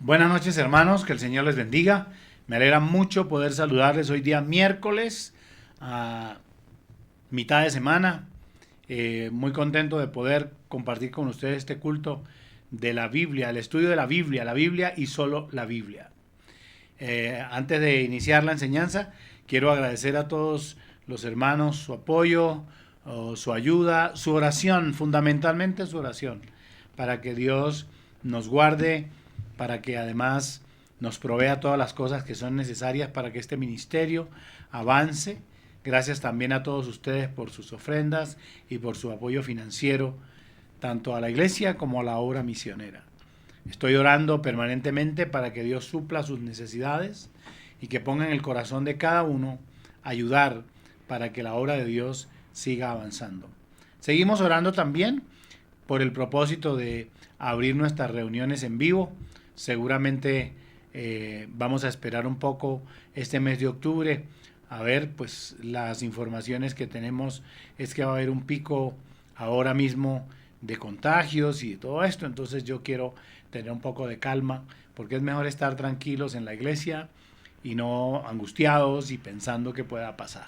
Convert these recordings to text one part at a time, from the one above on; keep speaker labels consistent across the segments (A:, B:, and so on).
A: Buenas noches, hermanos, que el Señor les bendiga. Me alegra mucho poder saludarles hoy día miércoles, a mitad de semana. Muy contento de poder compartir con ustedes este culto de la Biblia, el estudio de la Biblia y solo la Biblia. Antes de iniciar la enseñanza, quiero agradecer a todos los hermanos su apoyo, su ayuda, su oración, fundamentalmente su oración, para que Dios nos guarde, para que además nos provea todas las cosas que son necesarias para que este ministerio avance. Gracias también a todos ustedes por sus ofrendas y por su apoyo financiero, tanto a la iglesia como a la obra misionera. Estoy orando permanentemente para que Dios supla sus necesidades y que ponga en el corazón de cada uno ayudar para que la obra de Dios siga avanzando. Seguimos orando también por el propósito de abrir nuestras reuniones en vivo. Seguramente vamos a esperar un poco este mes de octubre. A ver, pues las informaciones que tenemos es que va a haber un pico ahora mismo de contagios y de todo esto. Entonces yo quiero tener un poco de calma, porque es mejor estar tranquilos en la iglesia y no angustiados y pensando que pueda pasar.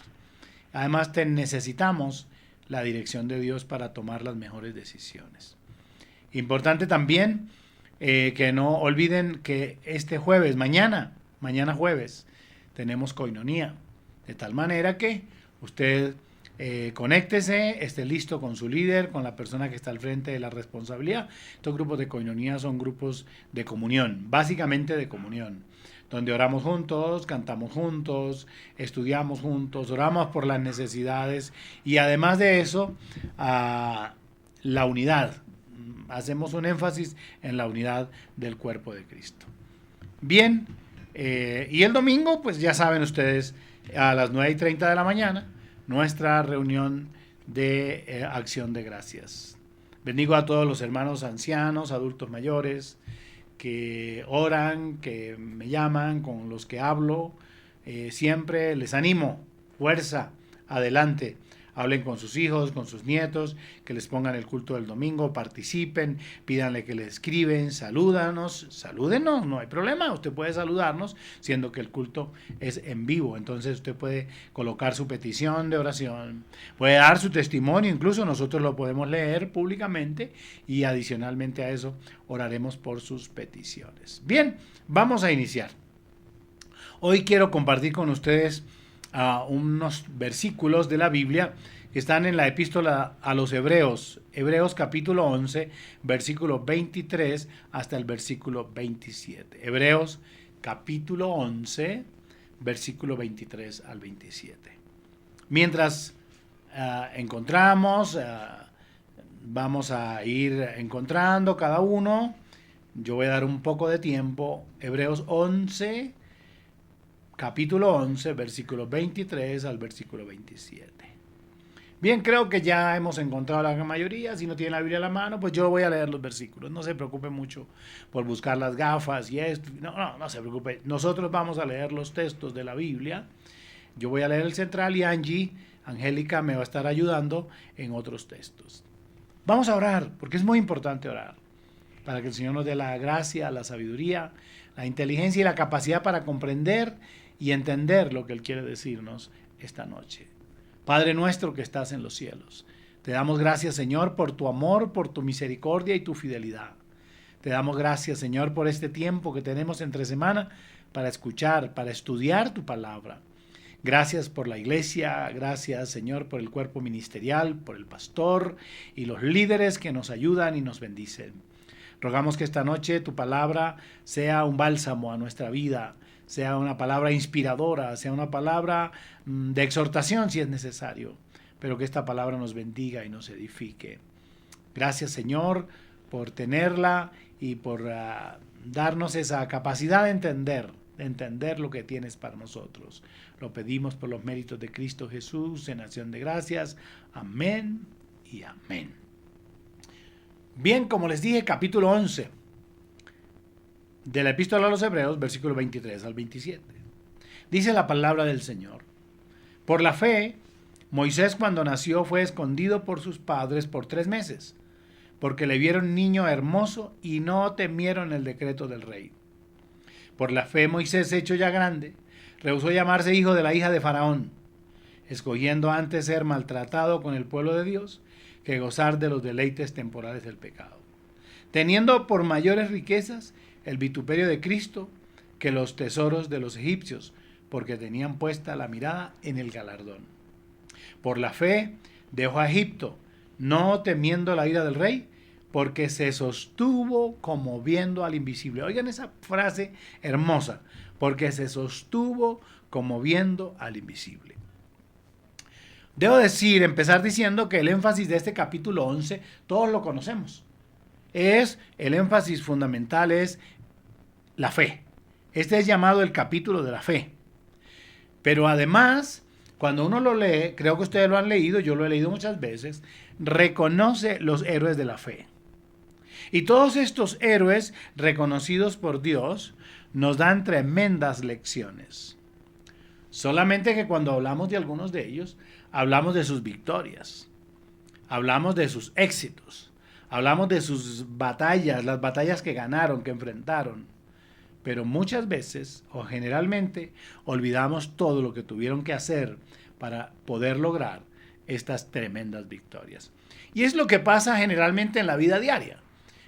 A: Además, necesitamos la dirección de Dios para tomar las mejores decisiones. Importante también que no olviden que este jueves, mañana jueves, tenemos coinonía. De tal manera que usted conéctese, esté listo con su líder, con la persona que está al frente de la responsabilidad. Estos grupos de coinonía son grupos de comunión, básicamente de comunión, donde oramos juntos, cantamos juntos, estudiamos juntos, oramos por las necesidades y además de eso, la unidad. Hacemos un énfasis en la unidad del cuerpo de Cristo. Bien, y el domingo, pues ya saben ustedes, a las 9:30 de la mañana, nuestra reunión de acción de gracias. Bendigo a todos los hermanos ancianos, adultos mayores, que oran, que me llaman, con los que hablo. Siempre les animo, fuerza, adelante. Hablen con sus hijos, con sus nietos, que les pongan el culto del domingo, participen, pídanle que les escriben, salúdanos, salúdenos, no hay problema, usted puede saludarnos, siendo que el culto es en vivo, entonces usted puede colocar su petición de oración, puede dar su testimonio, incluso nosotros lo podemos leer públicamente y adicionalmente a eso oraremos por sus peticiones. Bien, vamos a iniciar. Hoy quiero compartir con ustedes unos versículos de la Biblia que están en la epístola a los Hebreos, Hebreos capítulo 11, versículo 23 hasta el versículo 27. Hebreos capítulo 11, versículo 23 al 27. Mientras encontramos, vamos a ir encontrando cada uno. Yo voy a dar un poco de tiempo. Hebreos 11, capítulo 11, versículo 23 al versículo 27. Bien, creo que ya hemos encontrado la gran mayoría. Si no tienen la Biblia a la mano, pues yo voy a leer los versículos. No se preocupe mucho por buscar las gafas y esto. No se preocupe. Nosotros vamos a leer los textos de la Biblia. Yo voy a leer el central y Angélica, me va a estar ayudando en otros textos. Vamos a orar, porque es muy importante orar, para que el Señor nos dé la gracia, la sabiduría, la inteligencia y la capacidad para comprender y entender lo que Él quiere decirnos esta noche. Padre nuestro que estás en los cielos, te damos gracias, Señor, por tu amor, por tu misericordia y tu fidelidad. Te damos gracias, Señor, por este tiempo que tenemos entre semana para escuchar, para estudiar tu palabra. Gracias por la iglesia, gracias, Señor, por el cuerpo ministerial, por el pastor y los líderes que nos ayudan y nos bendicen. Rogamos que esta noche tu palabra sea un bálsamo a nuestra vida, sea una palabra inspiradora, sea una palabra de exhortación si es necesario, pero que esta palabra nos bendiga y nos edifique. Gracias, Señor, por tenerla y por darnos esa capacidad de entender lo que tienes para nosotros. Lo pedimos por los méritos de Cristo Jesús en acción de gracias. Amén y amén. Bien, como les dije, capítulo 11 de la epístola a los Hebreos, versículo 23 al 27. Dice la palabra del Señor: por la fe, Moisés cuando nació fue escondido por sus padres por 3 meses, porque le vieron niño hermoso y no temieron el decreto del rey. Por la fe Moisés, hecho ya grande, rehusó llamarse hijo de la hija de Faraón, escogiendo antes ser maltratado con el pueblo de Dios que gozar de los deleites temporales del pecado, teniendo por mayores riquezas el vituperio de Cristo que los tesoros de los egipcios, porque tenían puesta la mirada en el galardón. Por la fe dejó a Egipto, no temiendo la ira del rey, porque se sostuvo como viendo al invisible. Oigan esa frase hermosa, porque se sostuvo como viendo al invisible. Debo decir, empezar diciendo que el énfasis de este capítulo 11, todos lo conocemos. El énfasis fundamental es la fe. Este es llamado el capítulo de la fe. Pero además, cuando uno lo lee, creo que ustedes lo han leído, yo lo he leído muchas veces, reconoce los héroes de la fe. Y todos estos héroes reconocidos por Dios nos dan tremendas lecciones. Solamente que cuando hablamos de algunos de ellos, hablamos de sus victorias, hablamos de sus éxitos, hablamos de sus batallas, las batallas que ganaron, que enfrentaron. Pero muchas veces, o generalmente, olvidamos todo lo que tuvieron que hacer para poder lograr estas tremendas victorias. Y es lo que pasa generalmente en la vida diaria.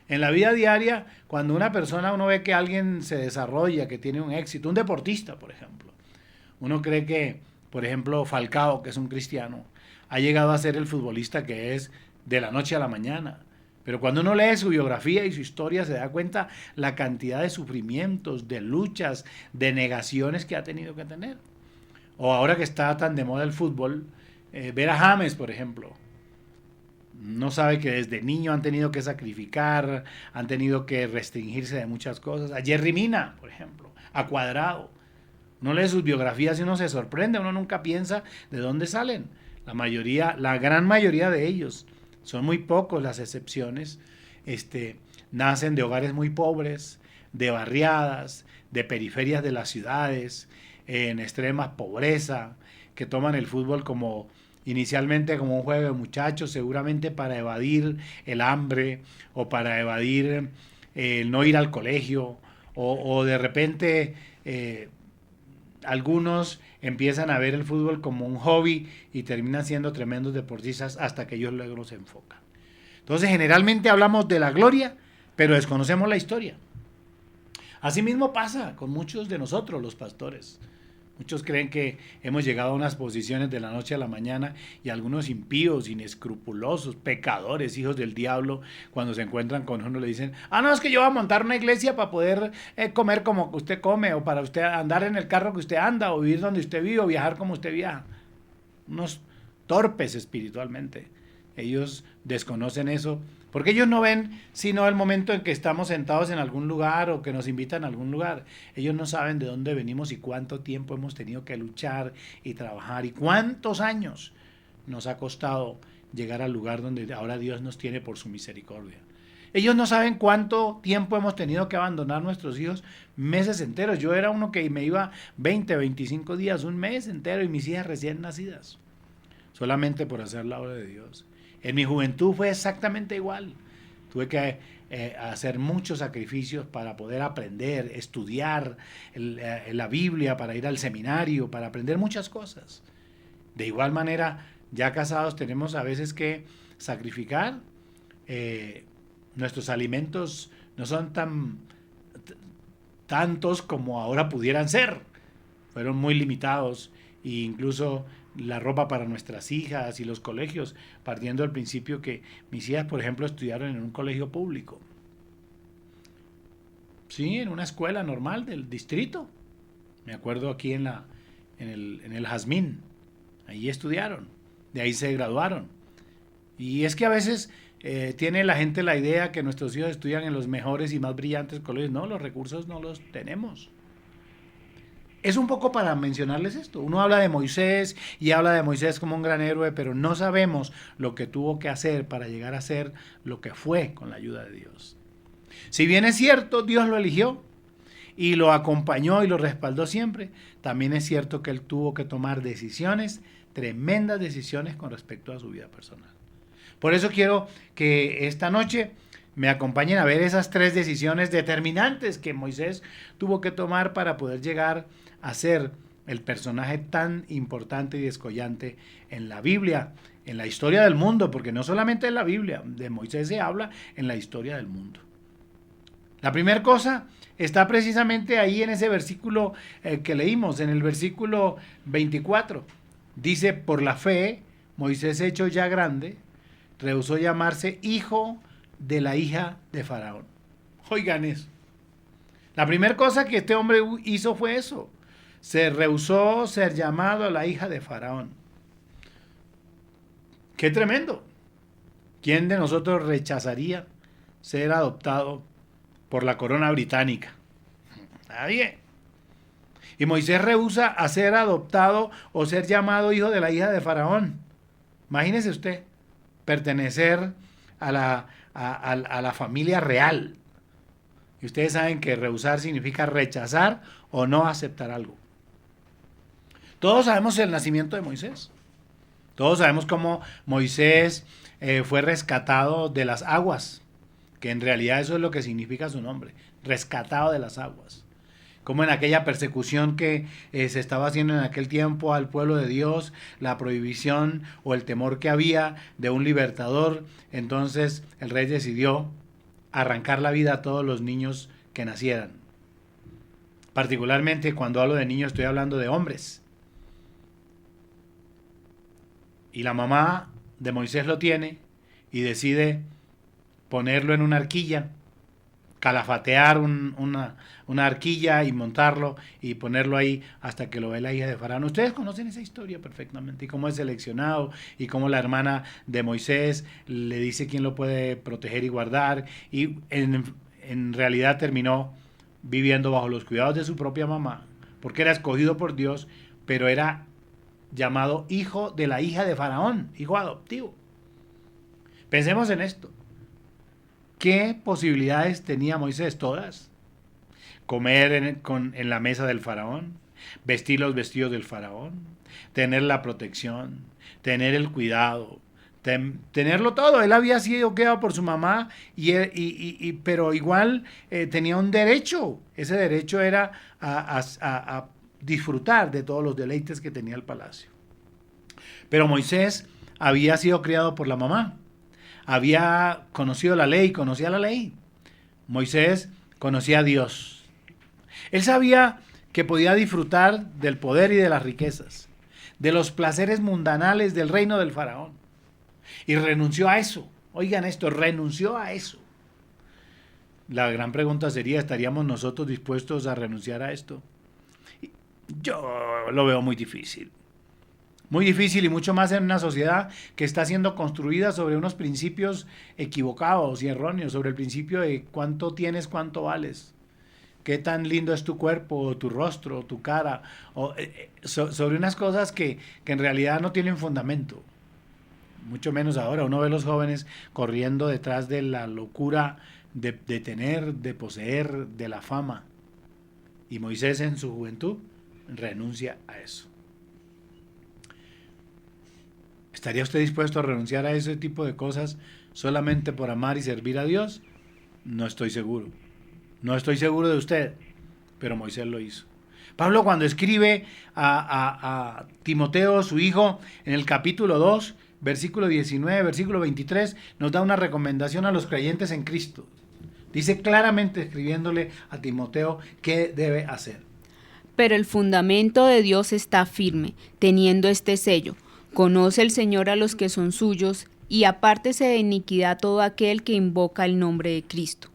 A: En la vida diaria, cuando uno ve que alguien se desarrolla, que tiene un éxito, un deportista, por ejemplo. Uno cree que, por ejemplo, Falcao, que es un cristiano, ha llegado a ser el futbolista que es de la noche a la mañana. Pero cuando uno lee su biografía y su historia, se da cuenta la cantidad de sufrimientos, de luchas, de negaciones que ha tenido que tener. O ahora que está tan de moda el fútbol, ver a James, por ejemplo. No sabe que desde niño han tenido que sacrificar, han tenido que restringirse de muchas cosas. A Jerry Mina, por ejemplo, a Cuadrado. Uno lee sus biografías y uno se sorprende, uno nunca piensa de dónde salen. La gran mayoría de ellos, son muy pocos las excepciones, nacen de hogares muy pobres, de barriadas, de periferias de las ciudades, en extrema pobreza, que toman el fútbol inicialmente como un juego de muchachos, seguramente para evadir el hambre o para evadir el no ir al colegio, o de repente algunos empiezan a ver el fútbol como un hobby y terminan siendo tremendos deportistas hasta que ellos luego se enfocan. Entonces generalmente hablamos de la gloria, pero desconocemos la historia. Asimismo pasa con muchos de nosotros, los pastores. Muchos creen que hemos llegado a unas posiciones de la noche a la mañana y algunos impíos, inescrupulosos, pecadores, hijos del diablo, cuando se encuentran con uno le dicen, no, es que yo voy a montar una iglesia para poder comer como usted come, o para usted andar en el carro que usted anda, o vivir donde usted vive, o viajar como usted viaja. Unos torpes espiritualmente. Ellos desconocen eso, porque ellos no ven sino el momento en que estamos sentados en algún lugar o que nos invitan a algún lugar. Ellos no saben de dónde venimos y cuánto tiempo hemos tenido que luchar y trabajar y cuántos años nos ha costado llegar al lugar donde ahora Dios nos tiene por su misericordia. Ellos no saben cuánto tiempo hemos tenido que abandonar nuestros hijos, meses enteros. Yo era uno que me iba 20, 25 días, un mes entero, y mis hijas recién nacidas, solamente por hacer la obra de Dios. En mi juventud fue exactamente igual. Tuve que hacer muchos sacrificios para poder aprender, estudiar la Biblia, para ir al seminario, para aprender muchas cosas. De igual manera, ya casados tenemos a veces que sacrificar. Nuestros alimentos no son tantos como ahora pudieran ser. Fueron muy limitados, e incluso la ropa para nuestras hijas y los colegios, partiendo del principio que mis hijas, por ejemplo, estudiaron en un colegio público. Sí, en una escuela normal del distrito. Me acuerdo aquí en el Jazmín. Ahí estudiaron, de ahí se graduaron. Y es que a veces tiene la gente la idea que nuestros hijos estudian en los mejores y más brillantes colegios. No, los recursos no los tenemos. Es un poco para mencionarles esto. Uno habla de Moisés y habla de Moisés como un gran héroe, pero no sabemos lo que tuvo que hacer para llegar a ser lo que fue con la ayuda de Dios. Si bien es cierto, Dios lo eligió y lo acompañó y lo respaldó siempre, también es cierto que él tuvo que tomar decisiones, tremendas decisiones con respecto a su vida personal. Por eso quiero que esta noche me acompañen a ver esas 3 decisiones determinantes que Moisés tuvo que tomar para poder llegar a ser el personaje tan importante y descollante en la Biblia, en la historia del mundo, porque no solamente en la Biblia, de Moisés se habla en la historia del mundo. La primera cosa está precisamente ahí en ese versículo que leímos, en el versículo 24. Dice, por la fe, Moisés hecho ya grande, rehusó llamarse hijo de la hija de Faraón. Oigan eso. La primera cosa que este hombre hizo fue eso. Se rehusó ser llamado a la hija de Faraón. ¡Qué tremendo! ¿Quién de nosotros rechazaría ser adoptado por la corona británica? Nadie. Y Moisés rehúsa a ser adoptado o ser llamado hijo de la hija de Faraón. Imagínese usted, pertenecer a la familia real. Y ustedes saben que rehusar significa rechazar o no aceptar algo. Todos sabemos el nacimiento de Moisés. Todos sabemos cómo Moisés fue rescatado de las aguas, que en realidad eso es lo que significa su nombre, rescatado de las aguas. Como en aquella persecución que se estaba haciendo en aquel tiempo al pueblo de Dios, la prohibición o el temor que había de un libertador, entonces el rey decidió arrancar la vida a todos los niños que nacieran. Particularmente cuando hablo de niños estoy hablando de hombres. Y la mamá de Moisés lo tiene y decide ponerlo en una arquilla, calafatear una arquilla y montarlo y ponerlo ahí hasta que lo ve la hija de Faraón. Ustedes conocen esa historia perfectamente y cómo es seleccionado y cómo la hermana de Moisés le dice quién lo puede proteger y guardar y en realidad terminó viviendo bajo los cuidados de su propia mamá porque era escogido por Dios, pero era llamado hijo de la hija de Faraón, hijo adoptivo. Pensemos en esto. ¿Qué posibilidades tenía Moisés? Todas. Comer en la mesa del Faraón, vestir los vestidos del Faraón, tener la protección, tener el cuidado, tenerlo todo. Él había sido criado por su mamá, pero igual tenía un derecho. Ese derecho era a disfrutar de todos los deleites que tenía el palacio. Pero Moisés había sido criado por la mamá, había conocido la ley, conocía la ley. Moisés conocía a Dios. Él sabía que podía disfrutar del poder y de las riquezas, de los placeres mundanales del reino del Faraón. Y renunció a eso. Oigan esto, renunció a eso. La gran pregunta sería, ¿estaríamos nosotros dispuestos a renunciar a esto? Yo lo veo muy difícil. Muy difícil y mucho más en una sociedad que está siendo construida sobre unos principios equivocados y erróneos, sobre el principio de cuánto tienes, cuánto vales, qué tan lindo es tu cuerpo, tu rostro, tu cara, sobre unas cosas que en realidad no tienen fundamento. Mucho menos ahora, uno ve a los jóvenes corriendo detrás de la locura de tener, de poseer, de la fama. Y Moisés en su juventud renuncia a eso. ¿Estaría usted dispuesto a renunciar a ese tipo de cosas solamente por amar y servir a Dios? No estoy seguro. No estoy seguro de usted, pero Moisés lo hizo. Pablo cuando escribe a Timoteo, su hijo, en el capítulo 2, versículo 19, versículo 23, nos da una recomendación a los creyentes en Cristo. Dice claramente, escribiéndole a Timoteo, qué debe hacer.
B: Pero el fundamento de Dios está firme, teniendo este sello. Conoce el Señor a los que son suyos, y apártese de iniquidad todo aquel que invoca el nombre de Cristo.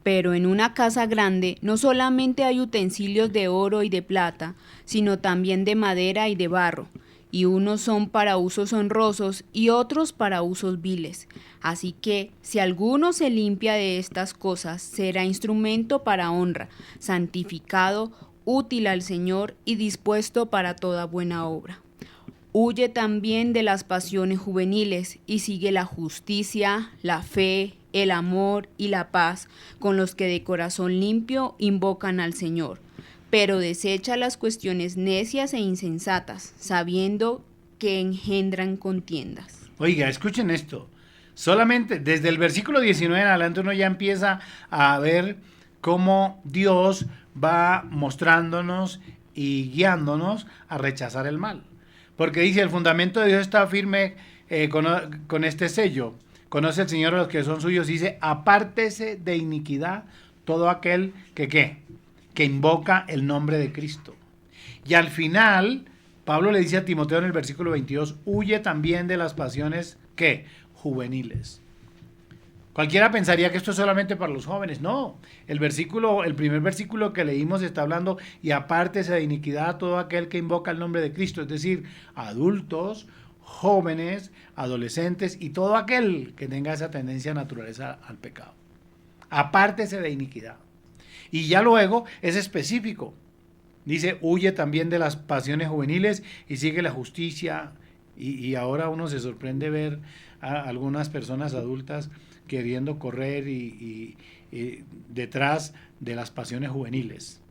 B: Pero en una casa grande no solamente hay utensilios de oro y de plata, sino también de madera y de barro, y unos son para usos honrosos y otros para usos viles. Así que, si alguno se limpia de estas cosas, será instrumento para honra, santificado, útil al Señor y dispuesto para toda buena obra. Huye también de las pasiones juveniles y sigue la justicia, la fe, el amor y la paz con los que de corazón limpio invocan al Señor. Pero desecha las cuestiones necias e insensatas, sabiendo que engendran contiendas.
A: Oiga, escuchen esto. Solamente desde el versículo 19 en adelante uno ya empieza a ver cómo Dios va mostrándonos y guiándonos a rechazar el mal. Porque dice, el fundamento de Dios está firme con este sello. Conoce el Señor a los que son suyos. Dice, apártese de iniquidad todo aquel que ¿qué? Que invoca el nombre de Cristo. Y al final, Pablo le dice a Timoteo en el versículo 22, huye también de las pasiones, ¿qué? Juveniles. Cualquiera pensaría que esto es solamente para los jóvenes. No, el primer versículo que leímos está hablando, y apártese de iniquidad todo aquel que invoca el nombre de Cristo, es decir, adultos, jóvenes, adolescentes y todo aquel que tenga esa tendencia naturaleza al pecado. Apártese de iniquidad. Y ya luego es específico. Dice, huye también de las pasiones juveniles y sigue la justicia. Y ahora uno se sorprende ver a algunas personas adultas queriendo correr y detrás de las pasiones juveniles.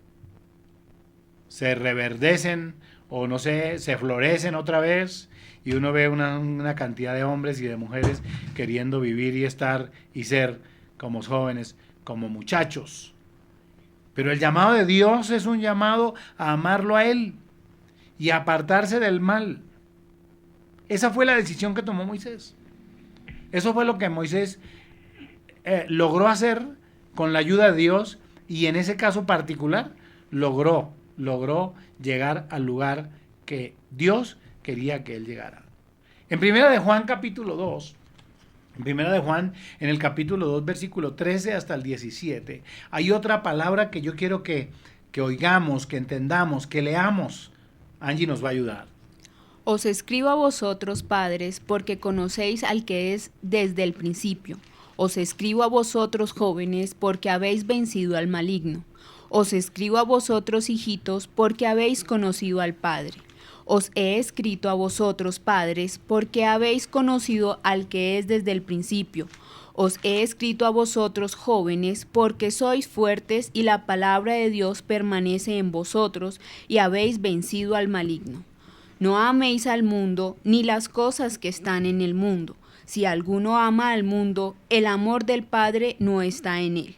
A: Se reverdecen o no sé, se florecen otra vez y uno ve una cantidad de hombres y de mujeres queriendo vivir y estar y ser como jóvenes, como muchachos. Pero el llamado de Dios es un llamado a amarlo a Él y a apartarse del mal. Esa fue la decisión que tomó Moisés. Eso fue lo que Moisés logró hacer con la ayuda de Dios, y en ese caso particular logró llegar al lugar que Dios quería que él llegara. En Primera de Juan capítulo 2, en Primera de Juan, en el capítulo 2, versículo 13 hasta el 17, hay otra palabra que yo quiero que oigamos, que entendamos, que leamos. Angie nos va a ayudar.
B: Os escribo a vosotros, padres, porque conocéis al que es desde el principio. Os escribo a vosotros, jóvenes, porque habéis vencido al maligno. Os escribo a vosotros, hijitos, porque habéis conocido al Padre. Os he escrito a vosotros, padres, porque habéis conocido al que es desde el principio. Os he escrito a vosotros, jóvenes, porque sois fuertes y la palabra de Dios permanece en vosotros y habéis vencido al maligno. No améis al mundo ni las cosas que están en el mundo. Si alguno ama al mundo, el amor del Padre no está en él.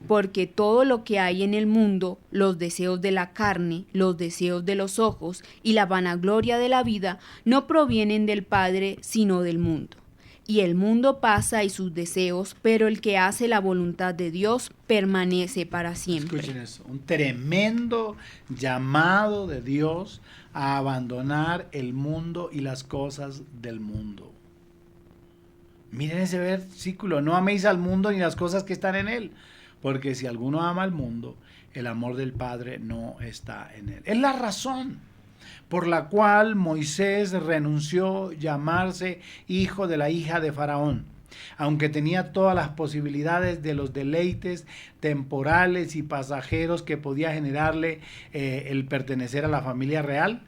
B: Porque todo lo que hay en el mundo, los deseos de la carne, los deseos de los ojos y la vanagloria de la vida, no provienen del Padre, sino del mundo. Y el mundo pasa y sus deseos, pero el que hace la voluntad de Dios permanece para siempre.
A: Escuchen eso, un tremendo llamado de Dios a abandonar el mundo y las cosas del mundo. Miren ese versículo, no améis al mundo ni las cosas que están en él, porque si alguno ama al mundo, el amor del Padre no está en él. Es la razón por la cual Moisés renunció a llamarse hijo de la hija de Faraón, aunque tenía todas las posibilidades de los deleites temporales y pasajeros que podía generarle el pertenecer a la familia real.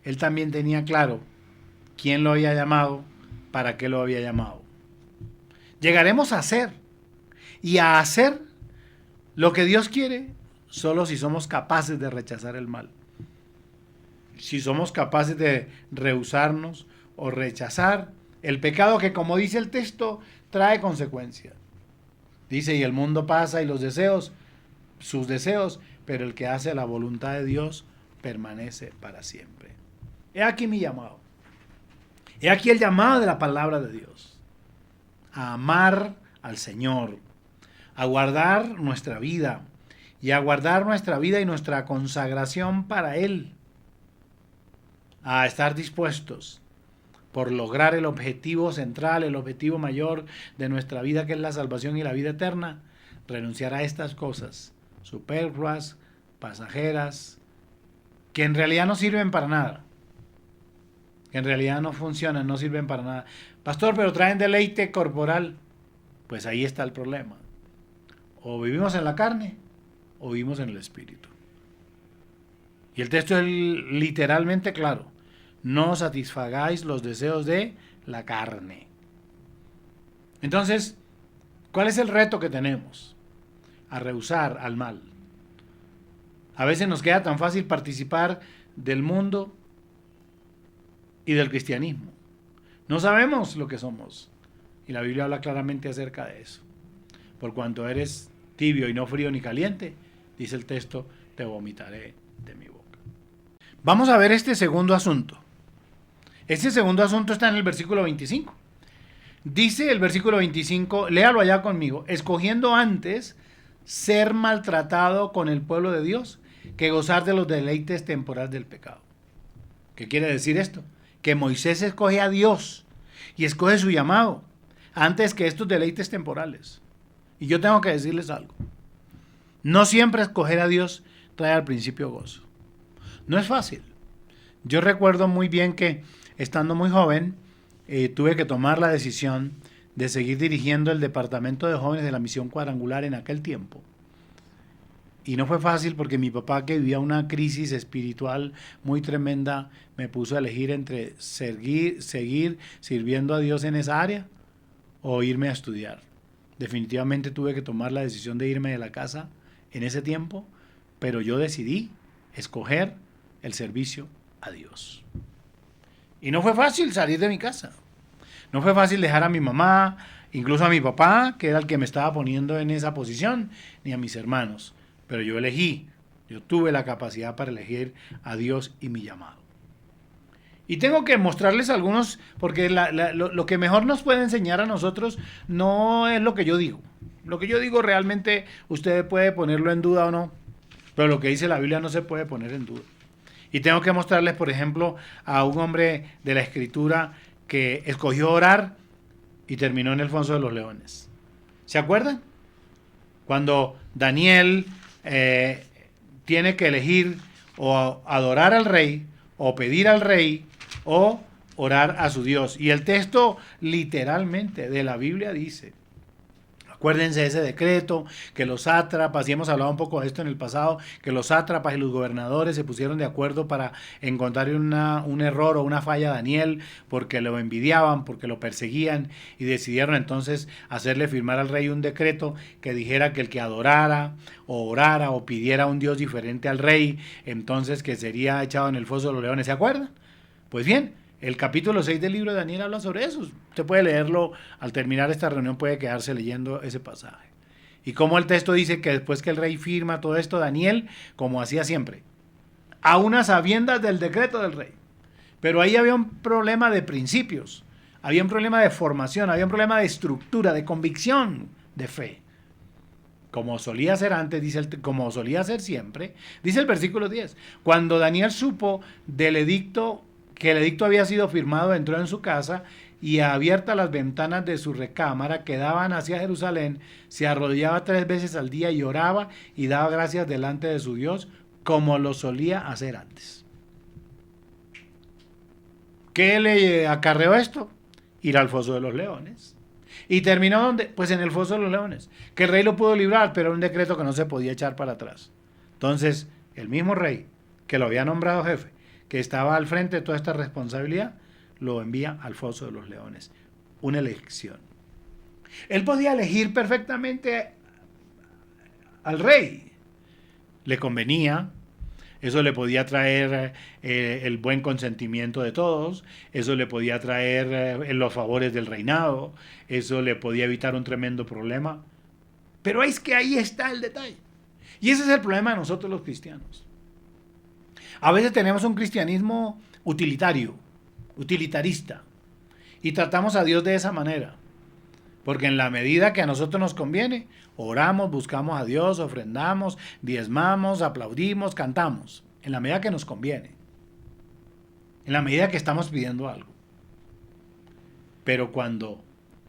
A: Él también tenía claro quién lo había llamado, para qué lo había llamado. Llegaremos a ser y a hacer lo que Dios quiere solo si somos capaces de rechazar el mal. Si somos capaces de rehusarnos o rechazar el pecado que, como dice el texto, trae consecuencias. Dice, y el mundo pasa y los deseos, sus deseos, pero el que hace la voluntad de Dios permanece para siempre. He aquí mi llamado. He aquí el llamado de la palabra de Dios. A amar al Señor, a guardar nuestra vida y a guardar nuestra vida y nuestra consagración para Él. A estar dispuestos por lograr el objetivo central, el objetivo mayor de nuestra vida, que es la salvación y la vida eterna, renunciar a estas cosas superfluas, pasajeras, que en realidad no sirven para nada, que en realidad no funcionan, no sirven para nada. Pastor, pero traen deleite corporal. Pues ahí está el problema. O vivimos en la carne o vivimos en el espíritu. Y el texto es literalmente claro. No satisfagáis los deseos de la carne. Entonces, ¿cuál es el reto que tenemos? A rehusar al mal. A veces nos queda tan fácil participar del mundo y del cristianismo. No sabemos lo que somos. Y la Biblia habla claramente acerca de eso. Por cuanto eres tibio y no frío ni caliente, dice el texto, te vomitaré de mi boca. Vamos a ver este segundo asunto. Este segundo asunto está en el versículo 25. Dice el versículo 25, léalo allá conmigo, escogiendo antes ser maltratado con el pueblo de Dios que gozar de los deleites temporales del pecado. ¿Qué quiere decir esto? Que Moisés escoge a Dios y escoge su llamado antes que estos deleites temporales. Y yo tengo que decirles algo. No siempre escoger a Dios trae al principio gozo. No es fácil. Yo recuerdo muy bien que estando muy joven, tuve que tomar la decisión de seguir dirigiendo el departamento de jóvenes de la misión cuadrangular en aquel tiempo. Y no fue fácil porque mi papá, que vivía una crisis espiritual muy tremenda, me puso a elegir entre seguir sirviendo a Dios en esa área o irme a estudiar. Definitivamente tuve que tomar la decisión de irme de la casa en ese tiempo, pero yo decidí escoger el servicio a Dios. Y no fue fácil salir de mi casa. No fue fácil dejar a mi mamá, incluso a mi papá, que era el que me estaba poniendo en esa posición, ni a mis hermanos. Pero yo elegí, yo tuve la capacidad para elegir a Dios y mi llamado. Y tengo que mostrarles algunos, porque lo que mejor nos puede enseñar a nosotros no es lo que yo digo. Lo que yo digo realmente usted puede ponerlo en duda o no, pero lo que dice la Biblia no se puede poner en duda. Y tengo que mostrarles, por ejemplo, a un hombre de la Escritura que escogió orar y terminó en el foso de los leones. ¿Se acuerdan? Cuando Daniel tiene que elegir o adorar al rey, o pedir al rey, o orar a su Dios. Y el texto literalmente de la Biblia dice, acuérdense de ese decreto, que los sátrapas, y hemos hablado un poco de esto en el pasado, que los sátrapas y los gobernadores se pusieron de acuerdo para encontrar un error o una falla a Daniel, porque lo envidiaban, porque lo perseguían, y decidieron entonces hacerle firmar al rey un decreto que dijera que el que adorara, o orara, o pidiera a un Dios diferente al rey, entonces que sería echado en el foso de los leones. ¿Se acuerdan? Pues bien, el capítulo 6 del libro de Daniel habla sobre eso. Usted puede leerlo al terminar esta reunión, puede quedarse leyendo ese pasaje. Y como el texto dice que después que el rey firma todo esto, Daniel, como hacía siempre, a unas sabiendas del decreto del rey. Pero ahí había un problema de principios, había un problema de formación, había un problema de estructura, de convicción, de fe. Como solía ser antes, como solía ser siempre, dice el versículo 10. Cuando Daniel supo del edicto, que el edicto había sido firmado, entró en su casa y abiertas las ventanas de su recámara que daban hacia Jerusalén, se arrodillaba 3 veces al día y oraba y daba gracias delante de su Dios, como lo solía hacer antes. ¿Qué le acarreó esto? Ir al foso de los leones. ¿Y terminó dónde? Pues en el foso de los leones. Que el rey lo pudo librar, pero era un decreto que no se podía echar para atrás. Entonces, el mismo rey que lo había nombrado jefe, que estaba al frente de toda esta responsabilidad, lo envía al foso de los leones. Una elección. Él podía elegir perfectamente al rey. Le convenía. Eso le podía traer el buen consentimiento de todos, eso le podía traer los favores del reinado, eso le podía evitar un tremendo problema. Pero es que ahí está el detalle. Y ese es el problema de nosotros los cristianos. A veces tenemos un cristianismo utilitario, utilitarista, y tratamos a Dios de esa manera. Porque en la medida que a nosotros nos conviene, oramos, buscamos a Dios, ofrendamos, diezmamos, aplaudimos, cantamos. En la medida que nos conviene. En la medida que estamos pidiendo algo. Pero cuando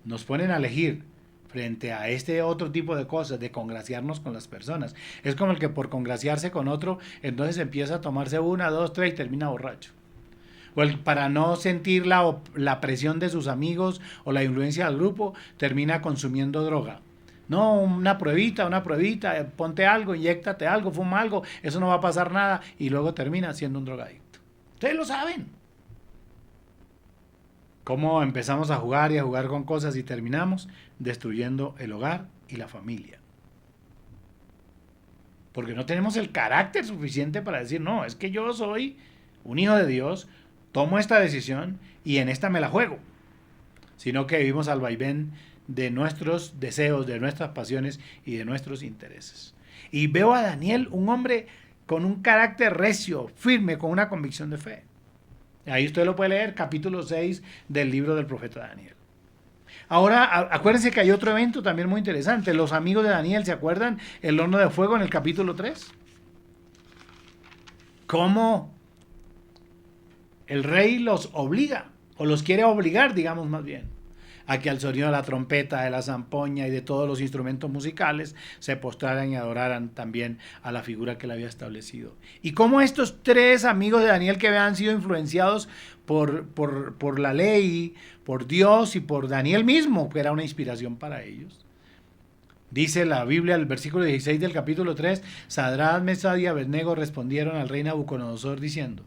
A: nos ponen a elegir frente a este otro tipo de cosas, de congraciarnos con las personas, es como el que por congraciarse con otro, entonces empieza a tomarse 1, 2, 3 y termina borracho. O el para no sentir la presión de sus amigos o la influencia del grupo, termina consumiendo droga. No, una pruebita, ponte algo, inyéctate algo, fuma algo, eso no va a pasar nada, y luego termina siendo un drogadicto. Ustedes lo saben. Cómo empezamos a jugar y a jugar con cosas y terminamos destruyendo el hogar y la familia. Porque no tenemos el carácter suficiente para decir, no, es que yo soy un hijo de Dios, tomo esta decisión y en esta me la juego. sino que vivimos al vaivén de nuestros deseos, de nuestras pasiones y de nuestros intereses. Y veo a Daniel, un hombre con un carácter recio, firme, con una convicción de fe. Ahí usted lo puede leer, capítulo 6 del libro del profeta Daniel. Ahora, acuérdense que hay otro evento también muy interesante. Los amigos de Daniel, ¿se acuerdan? El horno de fuego en el capítulo 3. ¿Cómo el rey los obliga, o los quiere obligar, digamos más bien, a que al sonido de la trompeta, de la zampoña y de todos los instrumentos musicales se postraran y adoraran también a la figura que él había establecido? Y cómo estos tres amigos de Daniel, que habían sido influenciados por la ley, por Dios y por Daniel mismo, que era una inspiración para ellos. Dice la Biblia, el versículo 16 del capítulo 3, Sadrach, Mesach y Abednego respondieron al rey Nabucodonosor diciendo: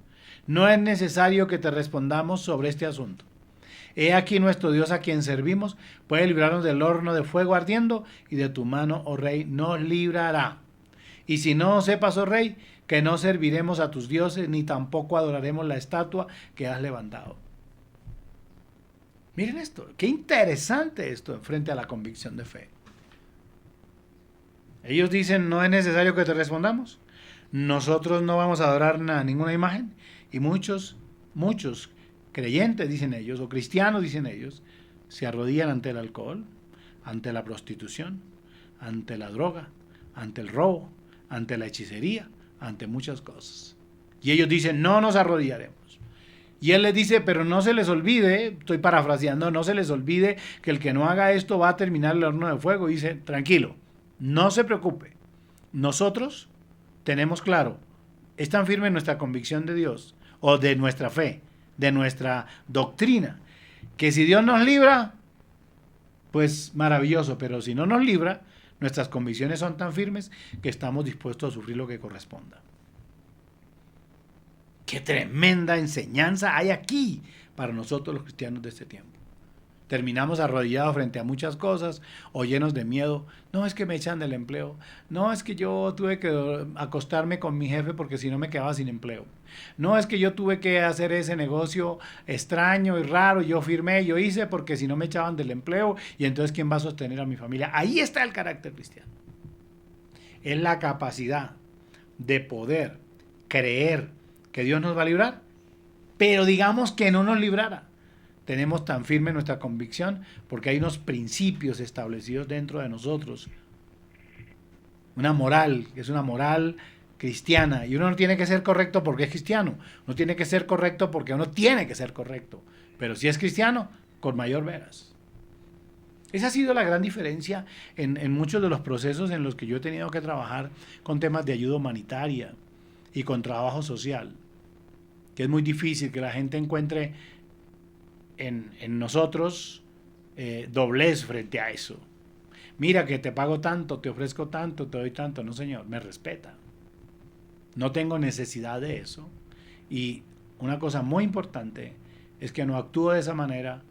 A: no es necesario que te respondamos sobre este asunto. He aquí nuestro Dios, a quien servimos, puede librarnos del horno de fuego ardiendo, y de tu mano, oh rey, nos librará. Y si no sepas, oh rey, que no serviremos a tus dioses, ni tampoco adoraremos la estatua que has levantado. Miren esto, qué interesante esto frente a la convicción de fe. Ellos dicen: no es necesario que te respondamos. Nosotros no vamos a adorar ninguna imagen. Y muchos creyentes, dicen ellos, o cristianos, dicen ellos, se arrodillan ante el alcohol, ante la prostitución, ante la droga, ante el robo, ante la hechicería, ante muchas cosas. Y ellos dicen: no nos arrodillaremos. Y él les dice: pero no se les olvide, estoy parafraseando, no se les olvide que el que no haga esto va a terminar el horno de fuego. Y dice: tranquilo, no se preocupe, nosotros tenemos claro, es tan firme nuestra convicción de Dios, o de nuestra fe, de nuestra doctrina, que si Dios nos libra, pues maravilloso, pero si no nos libra, nuestras convicciones son tan firmes que estamos dispuestos a sufrir lo que corresponda. ¡Qué tremenda enseñanza hay aquí para nosotros los cristianos de este tiempo! Terminamos arrodillados frente a muchas cosas o llenos de miedo. No, es que me echan del empleo. No, es que yo tuve que acostarme con mi jefe porque si no me quedaba sin empleo. No, es que yo tuve que hacer ese negocio extraño y raro. Yo firmé, yo hice porque si no me echaban del empleo. Y entonces, ¿quién va a sostener a mi familia? Ahí está el carácter cristiano. Es la capacidad de poder creer que Dios nos va a librar, pero digamos que no nos librara. Tenemos tan firme nuestra convicción porque hay unos principios establecidos dentro de nosotros. Una moral, que es una moral cristiana. Y uno no tiene que ser correcto porque es cristiano. No tiene que ser correcto porque uno tiene que ser correcto. Pero si es cristiano, con mayor veras. Esa ha sido la gran diferencia en muchos de los procesos en los que yo he tenido que trabajar con temas de ayuda humanitaria y con trabajo social. Que es muy difícil que la gente encuentre en nosotros doblez frente a eso. Mira que te pago tanto, te ofrezco tanto, te doy tanto. No, señor, me respeta. No tengo necesidad de eso. Y una cosa muy importante es que no actúo de esa manera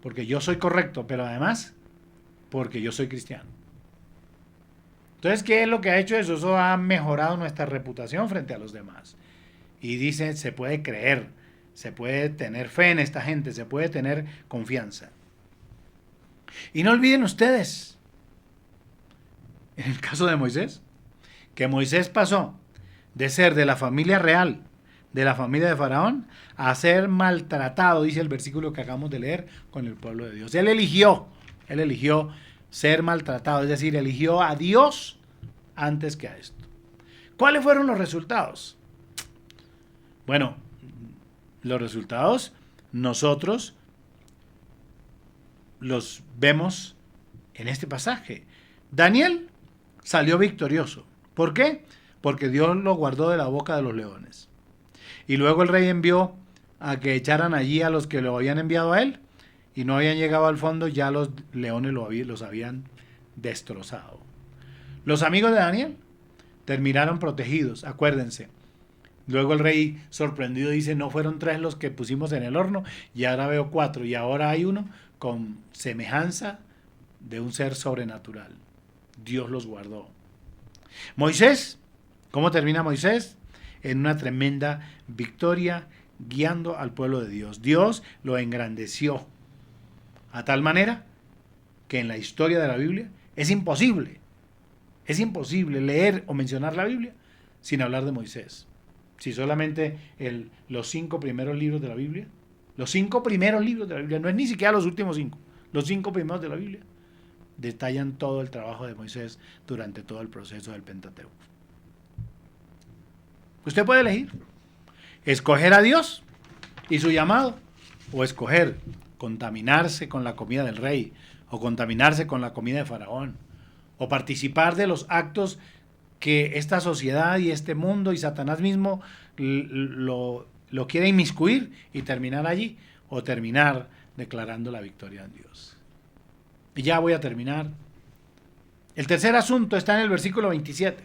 A: porque yo soy correcto, pero además porque yo soy cristiano. Entonces, ¿qué es lo que ha hecho eso? Eso ha mejorado nuestra reputación frente a los demás. Y dice, se puede creer, se puede tener fe en esta gente, se puede tener confianza. Y no olviden ustedes, en el caso de Moisés, que Moisés pasó de ser de la familia real, de la familia de Faraón, a ser maltratado, dice el versículo que acabamos de leer, con el pueblo de Dios. Él eligió ser maltratado, es decir, eligió a Dios antes que a esto. ¿Cuáles fueron los resultados? Bueno, los resultados nosotros los vemos en este pasaje. Daniel salió victorioso. ¿Por qué? Porque Dios lo guardó de la boca de los leones. Y luego el rey envió a que echaran allí a los que lo habían enviado a él y no habían llegado al fondo, ya los leones los habían destrozado. Los amigos de Daniel terminaron protegidos, acuérdense. Luego el rey sorprendido dice, no fueron 3 los que pusimos en el horno y ahora veo 4 y ahora hay uno con semejanza de un ser sobrenatural. Dios los guardó. Moisés, ¿cómo termina Moisés? En una tremenda victoria guiando al pueblo de Dios. Dios lo engrandeció A tal manera que en la historia de la Biblia es imposible leer o mencionar la Biblia sin hablar de Moisés. Si solamente los 5 primeros libros de la Biblia, no es ni siquiera los últimos 5, los 5 primeros de la Biblia, detallan todo el trabajo de Moisés durante todo el proceso del Pentateuco. Usted puede elegir, escoger a Dios y su llamado, o escoger contaminarse con la comida del rey, o contaminarse con la comida de Faraón, o participar de los actos que esta sociedad y este mundo y Satanás mismo lo quiere inmiscuir y terminar allí, o terminar declarando la victoria en Dios. Y ya voy a terminar. El tercer asunto está en el versículo 27.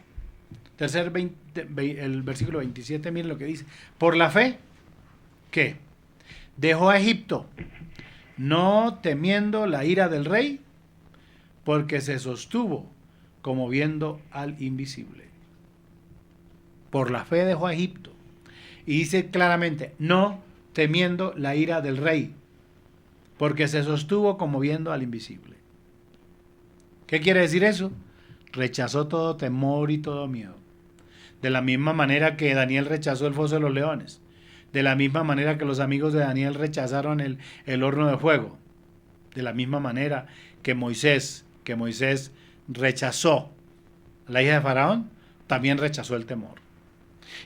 A: El versículo 27, miren lo que dice. Por la fe, ¿qué? Dejó a Egipto, no temiendo la ira del rey, porque se sostuvo como viendo al invisible. Por la fe dejó a Egipto. Y dice claramente, no temiendo la ira del rey, porque se sostuvo como viendo al invisible. ¿Qué quiere decir eso? Rechazó todo temor y todo miedo. De la misma manera que Daniel rechazó el foso de los leones. De la misma manera que los amigos de Daniel rechazaron el horno de fuego. De la misma manera que Moisés rechazó a la hija de Faraón, también rechazó el temor.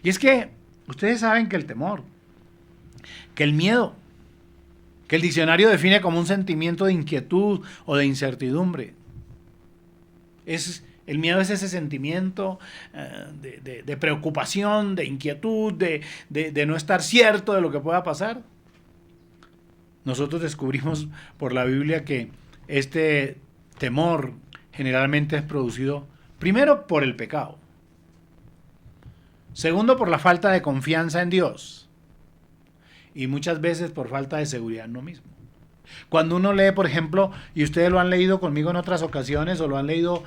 A: Y es que ustedes saben que el temor, que el miedo, que el diccionario define como un sentimiento de inquietud o de incertidumbre. El miedo es ese sentimiento de preocupación, de inquietud, de no estar cierto de lo que pueda pasar. Nosotros descubrimos por la Biblia que este temor generalmente es producido primero por el pecado, segundo por la falta de confianza en Dios y muchas veces por falta de seguridad en uno mismo. Cuando uno lee, por ejemplo, y ustedes lo han leído conmigo en otras ocasiones o lo han leído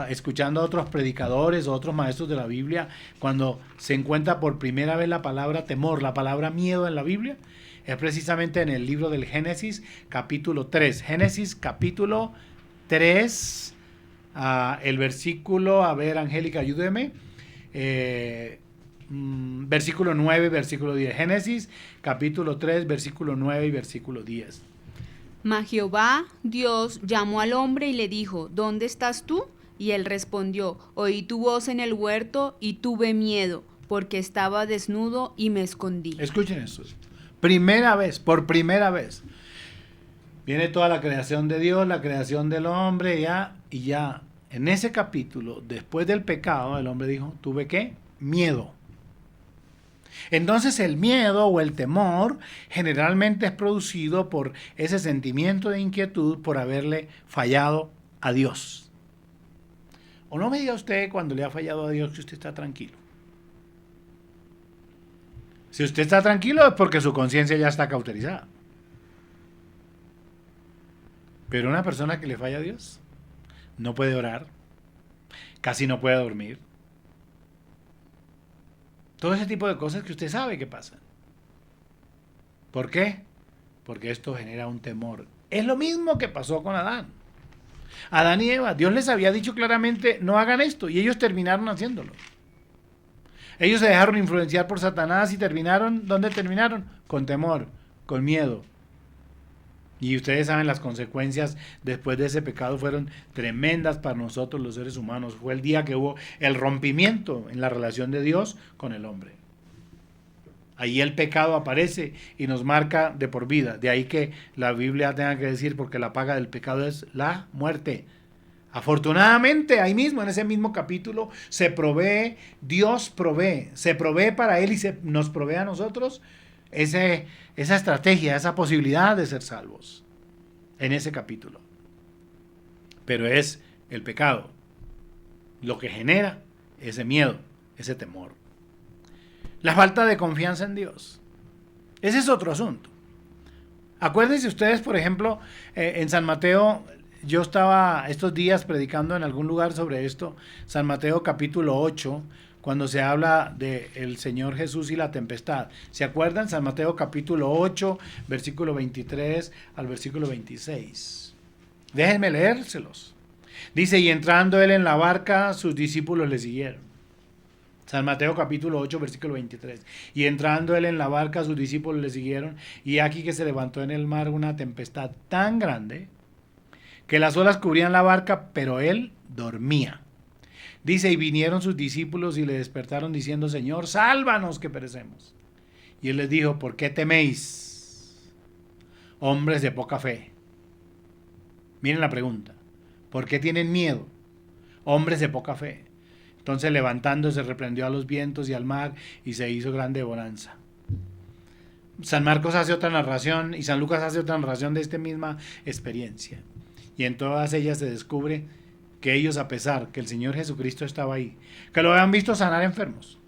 A: escuchando a otros predicadores o otros maestros de la Biblia, cuando se encuentra por primera vez la palabra temor, la palabra miedo en la Biblia, es precisamente en el libro del Génesis capítulo 3. Génesis capítulo 3, el versículo, a ver, Angélica, ayúdeme, versículo 9, versículo 10. Génesis capítulo 3, versículo 9 y versículo 10.
B: Mas Jehová Dios llamó al hombre y le dijo, ¿dónde estás tú? Y él respondió, oí tu voz en el huerto y tuve miedo, porque estaba desnudo y me escondí.
A: Escuchen esto. Por primera vez, viene toda la creación de Dios, la creación del hombre, y ya en ese capítulo, después del pecado, el hombre dijo, ¿tuve qué? Miedo. Entonces el miedo o el temor generalmente es producido por ese sentimiento de inquietud por haberle fallado a Dios. O no me diga usted cuando le ha fallado a Dios que usted está tranquilo. Si usted está tranquilo es porque su conciencia ya está cauterizada. Pero una persona que le falla a Dios no puede orar, casi no puede dormir. Todo ese tipo de cosas que usted sabe que pasan. ¿Por qué? Porque esto genera un temor. Es lo mismo que pasó con Adán. Adán y Eva, Dios les había dicho claramente, no hagan esto, y ellos terminaron haciéndolo. Ellos se dejaron influenciar por Satanás y terminaron, ¿dónde terminaron? Con temor, con miedo. Y ustedes saben, las consecuencias después de ese pecado fueron tremendas para nosotros los seres humanos. Fue el día que hubo el rompimiento en la relación de Dios con el hombre. Ahí el pecado aparece y nos marca de por vida. De ahí que la Biblia tenga que decir, porque la paga del pecado es la muerte. Afortunadamente, ahí mismo, en ese mismo capítulo, se provee, Dios provee, se provee para Él y nos provee a nosotros esa estrategia, esa posibilidad de ser salvos en ese capítulo. Pero es el pecado lo que genera ese miedo, ese temor. La falta de confianza en Dios. Ese es otro asunto. Acuérdense ustedes, por ejemplo, en San Mateo, yo estaba estos días predicando en algún lugar sobre esto, San Mateo capítulo 8, cuando se habla del Señor Jesús y la tempestad. ¿Se acuerdan? San Mateo capítulo 8, versículo 23 al versículo 26. Déjenme leérselos. Dice, y entrando él en la barca, sus discípulos le siguieron. San Mateo capítulo 8, versículo 23. Y entrando él en la barca, sus discípulos le siguieron, y aquí que se levantó en el mar una tempestad tan grande, que las olas cubrían la barca, pero él dormía. Dice, y vinieron sus discípulos y le despertaron diciendo, Señor, sálvanos que perecemos. Y él les dijo, ¿por qué teméis, hombres de poca fe? Miren la pregunta, ¿por qué tienen miedo, hombres de poca fe? Entonces levantándose reprendió a los vientos y al mar y se hizo grande bonanza. San Marcos hace otra narración y San Lucas hace otra narración de esta misma experiencia. Y en todas ellas se descubre que ellos, a pesar que el Señor Jesucristo estaba ahí, que lo habían visto sanar enfermos,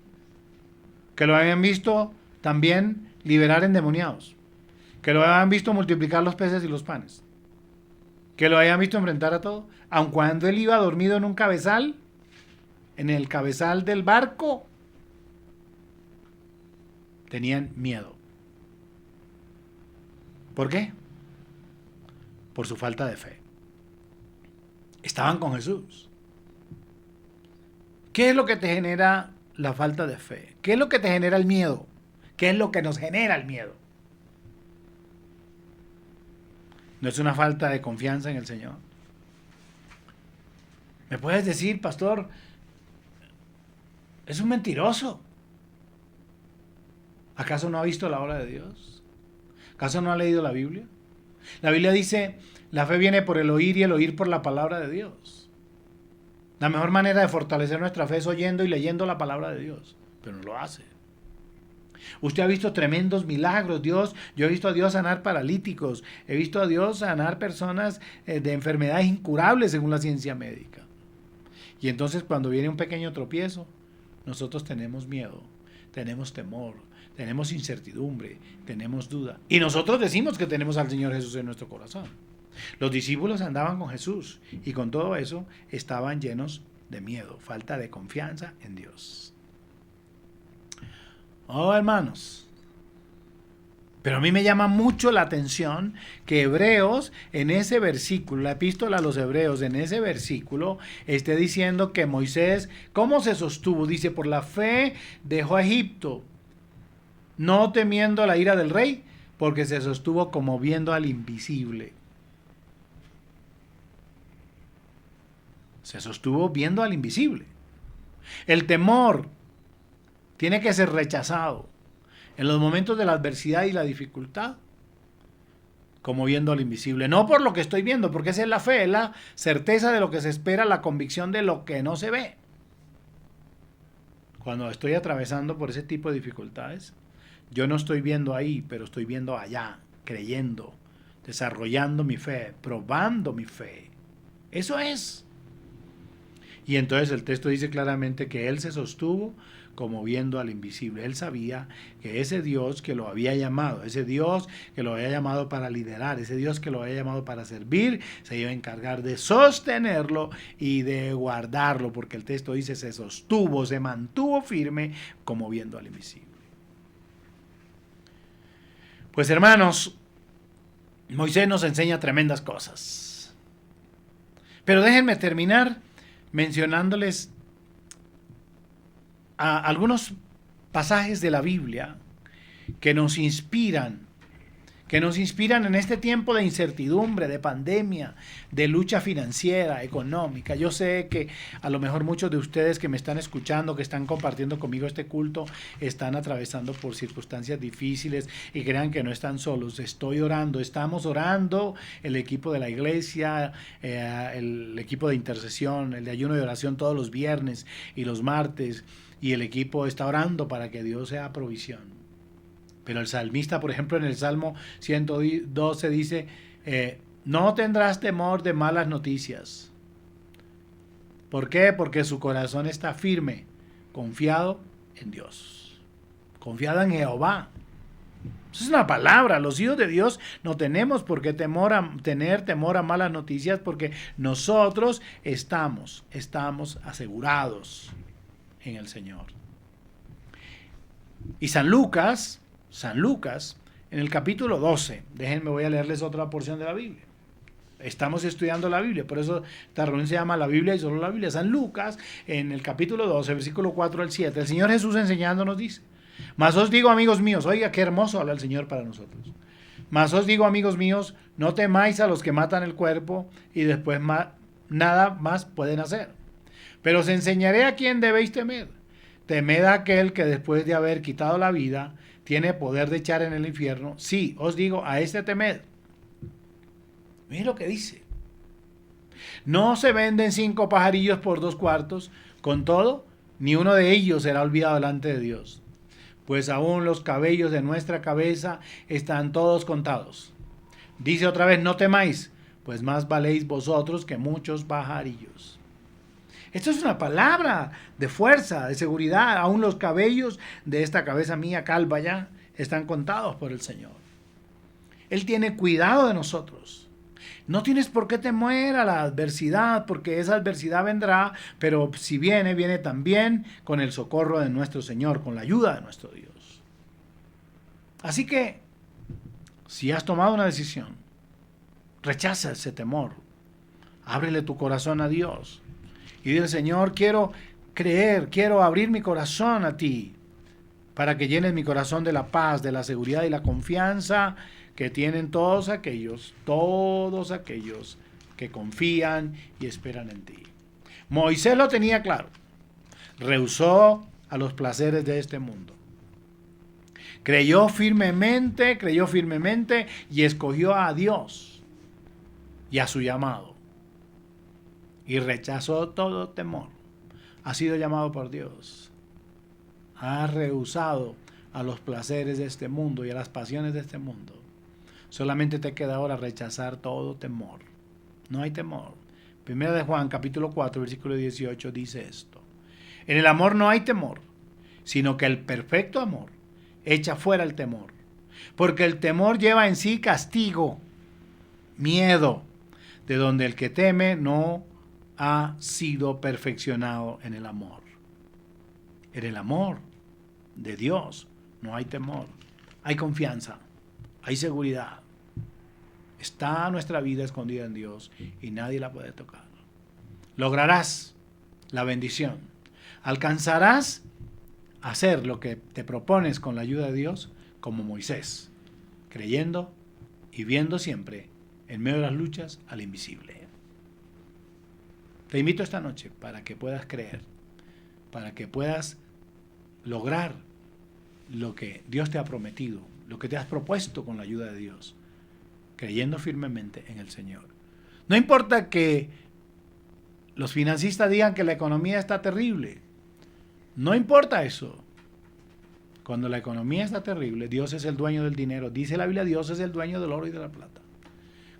A: que lo habían visto también liberar endemoniados, que lo habían visto multiplicar los peces y los panes, que lo habían visto enfrentar a todo, aun cuando él iba dormido en un cabezal, en el cabezal del barco, tenían miedo. ¿Por qué? Por su falta de fe. Estaban con Jesús. ¿Qué es lo que te genera la falta de fe? ¿Qué es lo que te genera el miedo? ¿Qué es lo que nos genera el miedo? ¿No es una falta de confianza en el Señor? ¿Me puedes decir, pastor, es un mentiroso? ¿Acaso no ha visto la obra de Dios? ¿Acaso no ha leído la Biblia? La Biblia dice, la fe viene por el oír y el oír por la palabra de Dios. La mejor manera de fortalecer nuestra fe es oyendo y leyendo la palabra de Dios, pero no lo hace. Usted ha visto tremendos milagros, yo he visto a Dios sanar paralíticos, he visto a Dios sanar personas de enfermedades incurables según la ciencia médica. Y entonces cuando viene un pequeño tropiezo, nosotros tenemos miedo, tenemos temor, tenemos incertidumbre, tenemos duda. Y nosotros decimos que tenemos al Señor Jesús en nuestro corazón. Los discípulos andaban con Jesús y con todo eso estaban llenos de miedo, falta de confianza en Dios. Oh, hermanos, pero a mí me llama mucho la atención que Hebreos, en ese versículo, la epístola a los Hebreos, en ese versículo, esté diciendo que Moisés, ¿cómo se sostuvo? Dice, por la fe dejó a Egipto, no temiendo la ira del rey, porque se sostuvo como viendo al invisible. Se sostuvo viendo al invisible. El temor tiene que ser rechazado en los momentos de la adversidad y la dificultad, como viendo al invisible. No por lo que estoy viendo, porque esa es la fe, es la certeza de lo que se espera, la convicción de lo que no se ve. Cuando estoy atravesando por ese tipo de dificultades, yo no estoy viendo ahí, pero estoy viendo allá, creyendo, desarrollando mi fe, probando mi fe. Eso es. Y entonces el texto dice claramente que él se sostuvo como viendo al invisible. Él sabía que ese Dios que lo había llamado, ese Dios que lo había llamado para liderar, ese Dios que lo había llamado para servir, se iba a encargar de sostenerlo y de guardarlo, porque el texto dice se sostuvo, se mantuvo firme como viendo al invisible. Pues hermanos, Moisés nos enseña tremendas cosas. Pero déjenme terminar mencionándoles a algunos pasajes de la Biblia que nos inspiran en este tiempo de incertidumbre, de pandemia, de lucha financiera, económica. Yo sé que a lo mejor muchos de ustedes que me están escuchando, que están compartiendo conmigo este culto, están atravesando por circunstancias difíciles y crean que no están solos. Estoy orando, estamos orando, el equipo de la iglesia, el equipo de intercesión, el de ayuno y oración todos los viernes y los martes, y el equipo está orando para que Dios sea provisión. Pero el salmista, por ejemplo, en el Salmo 112 dice, no tendrás temor de malas noticias. ¿Por qué? Porque su corazón está firme, confiado en Dios, confiado en Jehová. Esa es una palabra. Los hijos de Dios no tenemos por qué tener temor a malas noticias, porque nosotros estamos asegurados en el Señor. Y San Lucas, en el capítulo 12, déjenme, voy a leerles otra porción de la Biblia. Estamos estudiando la Biblia, por eso esta reunión se llama la Biblia y solo la Biblia. San Lucas, en el capítulo 12, versículo 4 al 7, el Señor Jesús enseñándonos dice: mas os digo, amigos míos, oiga qué hermoso habla el Señor para nosotros. Mas os digo, amigos míos, no temáis a los que matan el cuerpo y después nada más pueden hacer. Pero os enseñaré a quién debéis temer. Temed a aquel que después de haber quitado la vida tiene poder de echar en el infierno. Sí, os digo, a este temed. Miren lo que dice. No se venden 5 pajarillos por 2 cuartos, con todo, ni uno de ellos será olvidado delante de Dios. Pues aún los cabellos de nuestra cabeza están todos contados. Dice otra vez, no temáis, pues más valéis vosotros que muchos pajarillos. Esto es una palabra de fuerza, de seguridad. Aún los cabellos de esta cabeza mía calva ya están contados por el Señor. Él tiene cuidado de nosotros. No tienes por qué temer a la adversidad, porque esa adversidad vendrá, pero si viene, viene también con el socorro de nuestro Señor, con la ayuda de nuestro Dios. Así que, si has tomado una decisión, rechaza ese temor. Ábrele tu corazón a Dios. Y dile, Señor, quiero creer, quiero abrir mi corazón a ti, para que llenes mi corazón de la paz, de la seguridad y la confianza que tienen todos aquellos que confían y esperan en ti. Moisés lo tenía claro. Rehusó a los placeres de este mundo. Creyó firmemente y escogió a Dios y a su llamado. Y rechazó todo temor. Ha sido llamado por Dios. Ha rehusado a los placeres de este mundo y a las pasiones de este mundo. Solamente te queda ahora rechazar todo temor. No hay temor. Primera de Juan, capítulo 4, versículo 18, dice esto: en el amor no hay temor, sino que el perfecto amor echa fuera el temor. Porque el temor lleva en sí castigo, miedo, de donde el que teme no ha sido perfeccionado en el amor. En el amor de Dios no hay temor, hay confianza, hay seguridad. Está nuestra vida escondida en Dios y nadie la puede tocar. Lograrás la bendición. Alcanzarás a hacer lo que te propones con la ayuda de Dios, como Moisés, creyendo y viendo siempre en medio de las luchas al invisible. Te invito esta noche para que puedas creer, para que puedas lograr lo que Dios te ha prometido, lo que te has propuesto con la ayuda de Dios, creyendo firmemente en el Señor. No importa que los financistas digan que la economía está terrible. No importa eso. Cuando la economía está terrible, Dios es el dueño del dinero. Dice la Biblia, Dios es el dueño del oro y de la plata.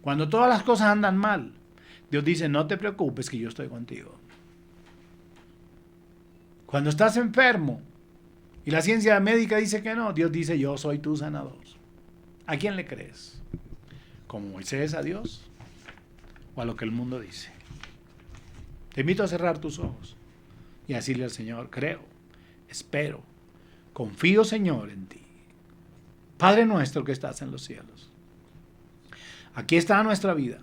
A: Cuando todas las cosas andan mal, Dios dice, no te preocupes que yo estoy contigo. Cuando estás enfermo y la ciencia médica dice que no, Dios dice, yo soy tu sanador. ¿A quién le crees? ¿Como Moisés a Dios o a lo que el mundo dice? Te invito a cerrar tus ojos y a decirle al Señor, creo, espero, confío, Señor, en ti. Padre nuestro que estás en los cielos. Aquí está nuestra vida.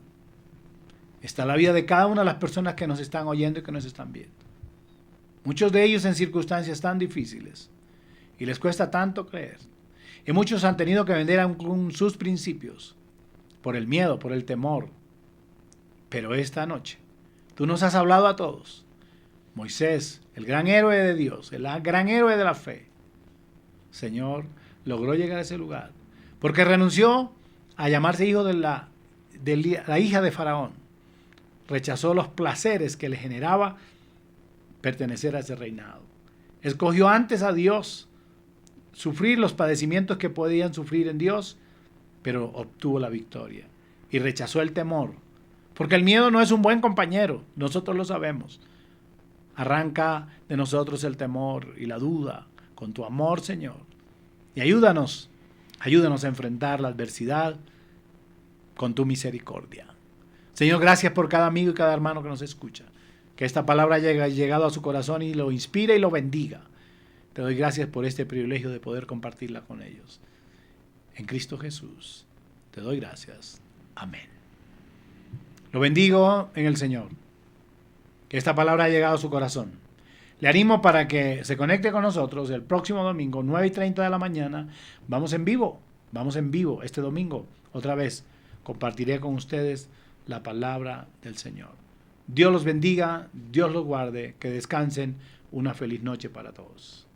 A: Está la vida de cada una de las personas que nos están oyendo y que nos están viendo. Muchos de ellos en circunstancias tan difíciles y les cuesta tanto creer. Y muchos han tenido que vender aún sus principios por el miedo, por el temor. Pero esta noche, tú nos has hablado a todos. Moisés, el gran héroe de Dios, el gran héroe de la fe, Señor, logró llegar a ese lugar. Porque renunció a llamarse hijo de la hija de Faraón. Rechazó los placeres que le generaba pertenecer a ese reinado. Escogió antes a Dios, sufrir los padecimientos que podían sufrir en Dios, pero obtuvo la victoria. Y rechazó el temor. Porque el miedo no es un buen compañero, nosotros lo sabemos. Arranca de nosotros el temor y la duda con tu amor, Señor. Y ayúdanos a enfrentar la adversidad con tu misericordia. Señor, gracias por cada amigo y cada hermano que nos escucha. que esta palabra haya llegado a su corazón y lo inspire y lo bendiga. Te doy gracias por este privilegio de poder compartirla con ellos. En Cristo Jesús, te doy gracias. Amén. Lo bendigo en el Señor. Que esta palabra haya llegado a su corazón. Le animo para que se conecte con nosotros el próximo domingo, 9:30 de la mañana. Vamos en vivo este domingo. Otra vez compartiré con ustedes la palabra del Señor. Dios los bendiga, Dios los guarde, que descansen. Una feliz noche para todos.